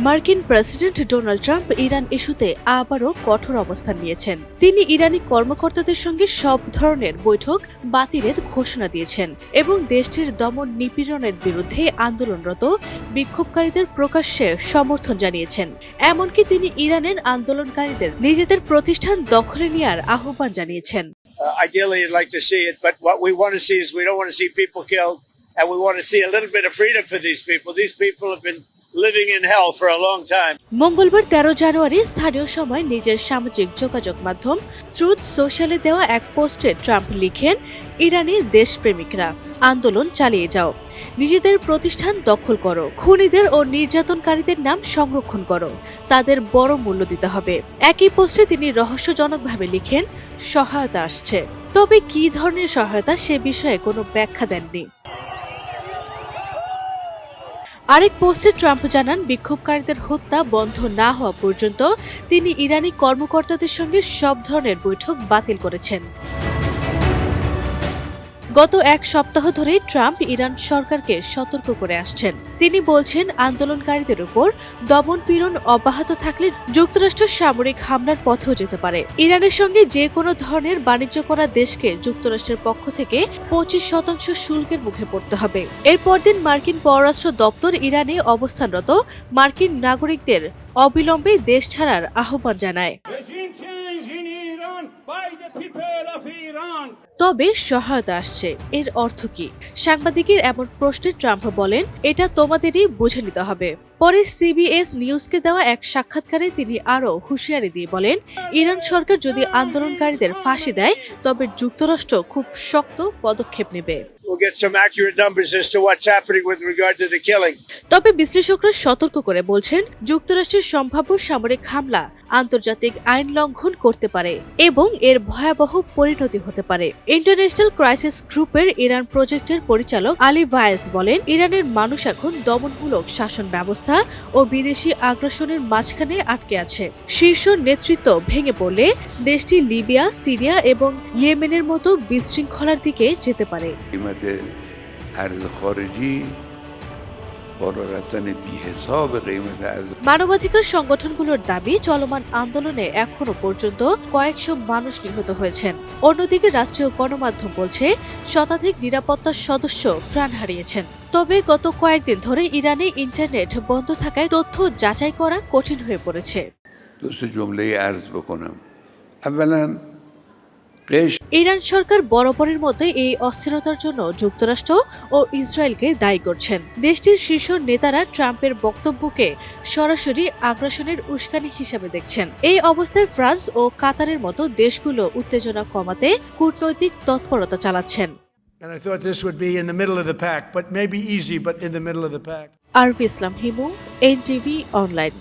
মার্কিন president Donald Trump Iran ইস্যুতে আবারও কঠোর অবস্থান নিয়েছেন। তিনি ইরানি কর্মকর্তাদের সঙ্গে সব ধরনের বৈঠক বাতিলের ঘোষণা দিয়েছেন এবং দেশটির দমন নিপীড়নের বিরুদ্ধে আন্দোলনরত বিক্ষোভকারীদের প্রকাশ্যে সমর্থন জানিয়েছেন। এমনকি তিনি ইরানের আন্দোলনকারীদের নিজেদের প্রতিষ্ঠান দখলে নেওয়ার আহ্বান জানিয়েছেন। Ideally, I'd like to see it, but what we want to see is we don't want to see people killed, and we want to see a little bit of freedom for these people. These people have been living in hell for a long time. মঙ্গলবার 13 জানুয়ারি স্থানীয় সময় নিজের সামাজিক যোগাযোগ মাধ্যম truth সোশ্যালে দেওয়া এক পোস্টে ট্রাম্প লিখেন, ইরানি দেশপ্রেমিকরা, আন্দোলন চালিয়ে যাও, নিজেদের প্রতিষ্ঠান দখল করো, খুনিদের ও নির্যাতনকারীদের নাম সংরক্ষণ করো, তাদের বড় মূল্য দিতে হবে। একই পোস্টে তিনি রহস্যজনকভাবে লিখেন, সহায়তা আসছে, তবে কী ধরনের সহায়তা সে বিষয়ে কোনো ব্যাখ্যা দেননি। আরেক পোস্টে ট্রাম্প জানান, বিক্ষোভকারীদের হত্যা বন্ধ না হওয়া পর্যন্ত তিনি ইরানি কর্মকর্তাদের সঙ্গে সব ধরনের বৈঠক বাতিল করেছেন। গত এক সপ্তাহ ধরে ট্রাম্প ইরান সরকারকে সতর্ক করে আসছেন। তিনি বলছেন, আন্দোলনকারীদের উপর দমনপীড়ন অব্যাহত থাকলে যুক্তরাষ্ট্র সামরিক হামলার পথেও যেতে পারে। ইরানের সঙ্গে যে কোনো ধরনের বাণিজ্য করা দেশকে যুক্তরাষ্ট্রের পক্ষ থেকে 25% শুল্কের মুখে পড়তে হবে। এর পরদিন মার্কিন পররাষ্ট্র দপ্তর ইরানে অবস্থানরত মার্কিন নাগরিকদের অবিলম্বে দেশ ছাড়ার আহ্বান জানায়। তবে সহায়তা আসছে, এর অর্থ কি? সাংবাদিকের এমন প্রশ্নে ট্রাম্প বলেন, এটা তোমাদেরই বুঝে নিতে হবে। পরে সিবিএস নিউজকে দেওয়া এক সাক্ষাৎকারে তিনি আরও হুঁশিয়ারি দিয়ে বলেন, ইরান সরকার যদি আন্দোলনকারীদের ফাঁসি দেয় তবে যুক্তরাষ্ট্র খুব শক্ত পদক্ষেপ নেবে। তবে বিশ্লেষকরা সতর্ক করে বলছেন, যুক্তরাষ্ট্রের সম্ভাব্য সামরিক হামলা আন্তর্জাতিক আইন লঙ্ঘন করতে পারে এবং এর ভয়াবহ পরিণতি হতে পারে। ইন্টারন্যাশনাল ক্রাইসিস গ্রুপের ইরান প্রজেক্টের পরিচালক আলী ভায়েস বলেন, ইরানের মানুষ এখন দমনমূলক শাসন ব্যবস্থা ও বিদেশি আগ্রাসনের মাঝখানে আটকে আছে। শীর্ষ নেতৃত্ব ভেঙে পড়লে দেশটি লিবিয়া, সিরিয়া এবং ইয়েমেনের মতো বিশৃঙ্খলার দিকে যেতে পারে। মানবাধিকার সংগঠনগুলোর দাবি, চলমান আন্দোলনে এখনো পর্যন্ত কয়েকশো মানুষ নিহত হয়েছেন। অন্যদিকে রাষ্ট্রীয় গণমাধ্যম বলছে, শতাধিক নিরাপত্তা সদস্য প্রাণ হারিয়েছেন। তবে গত কয়েকদিন ধরে ইরানে ইন্টারনেট বন্ধ থাকায় তথ্য যাচাই করা কঠিন হয়ে পড়েছে। ইরান সরকার বরাবরের মতো এই অস্থিরতার জন্য যুক্তরাষ্ট্র ও ইসরায়েলকে দায়ী করছেন। দেশটির শীর্ষ নেতারা ট্রাম্পের বক্তব্যকে সরাসরি আগ্রাসনের উস্কানি হিসেবে দেখছেন। এই অবস্থায় ফ্রান্স ও কাতারের মতো দেশগুলো উত্তেজনা কমাতে কূটনৈতিক তৎপরতা চালাচ্ছেন। আরবি ইসলাম হিমু, এনটিভি অনলাইন।